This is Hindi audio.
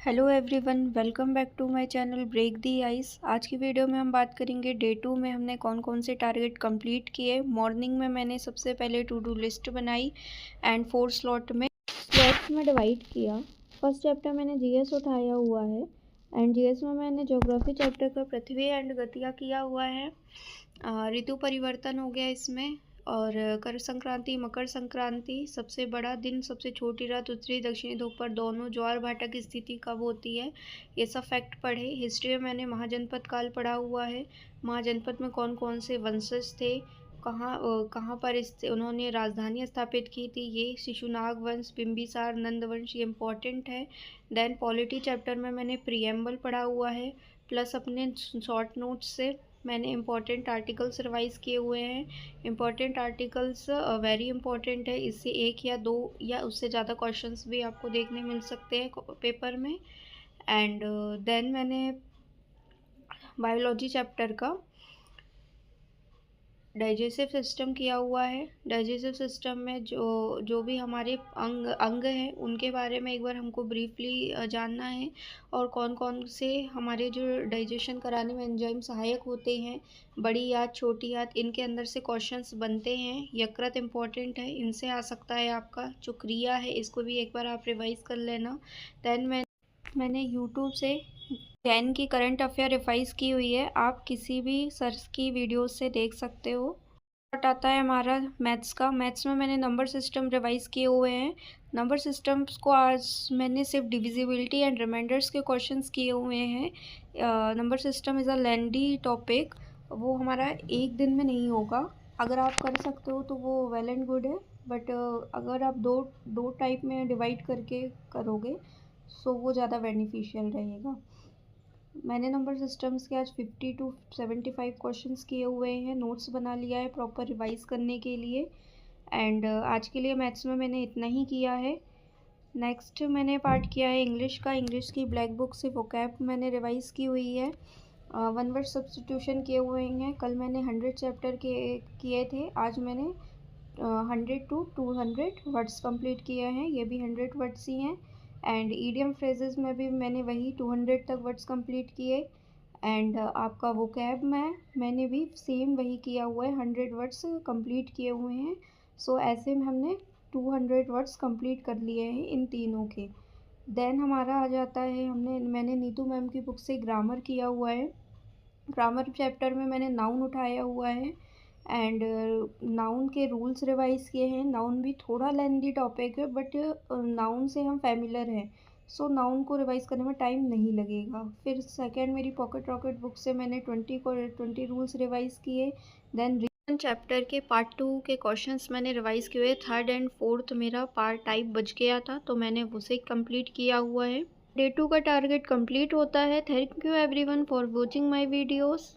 Hello everyone, welcome back to my channel break the ice. आज की वीडियो में हम बात करेंगे डे 2 में हमने कौन कौन से टारगेट कंप्लीट किए। मॉर्निंग में मैंने सबसे पहले टू डू लिस्ट बनाई एंड 4 स्लॉट्स में डिवाइड किया। फर्स्ट चैप्टर मैंने जीएस उठाया हुआ है एंड जीएस में मैंने ज्योग्राफी चैप्टर का पृथ्वी एंड गतियाँ किया हुआ है। ऋतु परिवर्तन हो गया इसमें, और कर संक्रांति, मकर संक्रांति, सबसे बड़ा दिन, सबसे छोटी रात, उत्तरी दक्षिणी ध्रुव पर दोनों, ज्वार भाटा की स्थिति कब होती है, ये सब फैक्ट पढ़े। हिस्ट्री में मैंने महाजनपद काल पढ़ा हुआ है। महाजनपद में कौन कौन से वंशज थे, कहाँ पर उन्होंने राजधानी स्थापित की थी, ये शिशुनाग वंश, बिंबिसार, नंद वंश, ये इम्पॉर्टेंट है। देन पॉलिटी चैप्टर में मैंने प्रीएम्बल पढ़ा हुआ है, प्लस अपने शॉर्ट नोट्स से मैंने इम्पॉर्टेंट आर्टिकल्स रिवाइज किए हुए हैं। इम्पॉर्टेंट आर्टिकल्स वेरी इंपॉर्टेंट है, इससे एक या दो या उससे ज़्यादा क्वेश्चंस भी आपको देखने मिल सकते हैं पेपर में। एंड देन मैंने बायोलॉजी चैप्टर का डाइजेस्टिव सिस्टम किया हुआ है। डाइजेस्टिव सिस्टम में जो भी हमारे अंग हैं उनके बारे में एक बार हमको ब्रीफली जानना है, और कौन कौन से हमारे जो डाइजेशन कराने में एंजाइम सहायक होते हैं, बड़ी आंत, छोटी आंत, इनके अंदर से क्वेश्चंस बनते हैं। यकृत इम्पॉर्टेंट है, इनसे आ सकता है आपका जो क्रिया है, इसको भी एक बार आप रिवाइज कर लेना। दैन मैंने यूट्यूब से 10 की करंट अफेयर रिवाइज की हुई है, आप किसी भी सर्च की वीडियो से देख सकते हो। पार्ट आता है हमारा मैथ्स का। मैथ्स में मैंने नंबर सिस्टम रिवाइज किए हुए हैं। नंबर सिस्टम्स को आज मैंने सिर्फ डिविजिबिलिटी एंड रिमाइंडर्स के क्वेश्चंस किए हुए हैं। Number system is a lengthy topic, वो हमारा एक दिन में नहीं होगा। अगर आप कर सकते हो तो वो वेल एंड गुड है, बट अगर आप दो टाइप में डिवाइड करके करोगे सो वो ज़्यादा बेनिफिशियल रहेगा। मैंने नंबर सिस्टम्स के आज 50 to 75 क्वेश्चंस किए हुए हैं, नोट्स बना लिया है प्रॉपर रिवाइज करने के लिए। एंड आज के लिए मैथ्स में मैंने इतना ही किया है। नेक्स्ट मैंने पार्ट किया है इंग्लिश का। इंग्लिश की ब्लैक बुक से वोकैब मैंने रिवाइज की हुई है। वन वर्ड सब्स्टिट्यूशन किए हुए हैं। कल मैंने 100 चैप्टर किए थे, आज मैंने 100 to 200 वर्ड्स कंप्लीट किए हैं, ये भी 100 वर्ड्स ही हैं। एंड ईडियम फ्रेजेस में भी मैंने वही 200 तक वर्ड्स कंप्लीट किए। एंड आपका वोकैब में मैंने भी सेम वही किया हुआ है, 100 वर्ड्स कंप्लीट किए हुए हैं। सो ऐसे में हमने 200 वर्ड्स कंप्लीट कर लिए हैं इन तीनों के। देन हमारा आ जाता है, मैंने नीतू मैम की बुक से ग्रामर किया हुआ है। ग्रामर चैप्टर में मैंने नाउन उठाया हुआ है एंड नाउन के रूल्स रिवाइज किए हैं। नाउन भी थोड़ा लेंदी टॉपिक है, बट नाउन से हम फैमिलियर हैं, सो नाउन को रिवाइज करने में टाइम नहीं लगेगा। फिर सेकंड मेरी पॉकेट रॉकेट बुक से मैंने 20 रूल्स रिवाइज किए। देन रीजन चैप्टर के पार्ट 2 के क्वेश्चंस मैंने रिवाइज किए हुए। थर्ड एंड फोर्थ मेरा पार्ट टाइप बच गया था, तो मैंने उसे कंप्लीट किया हुआ है। डे 2 का टारगेट कंप्लीट होता है। Thank you everyone for watching my videos.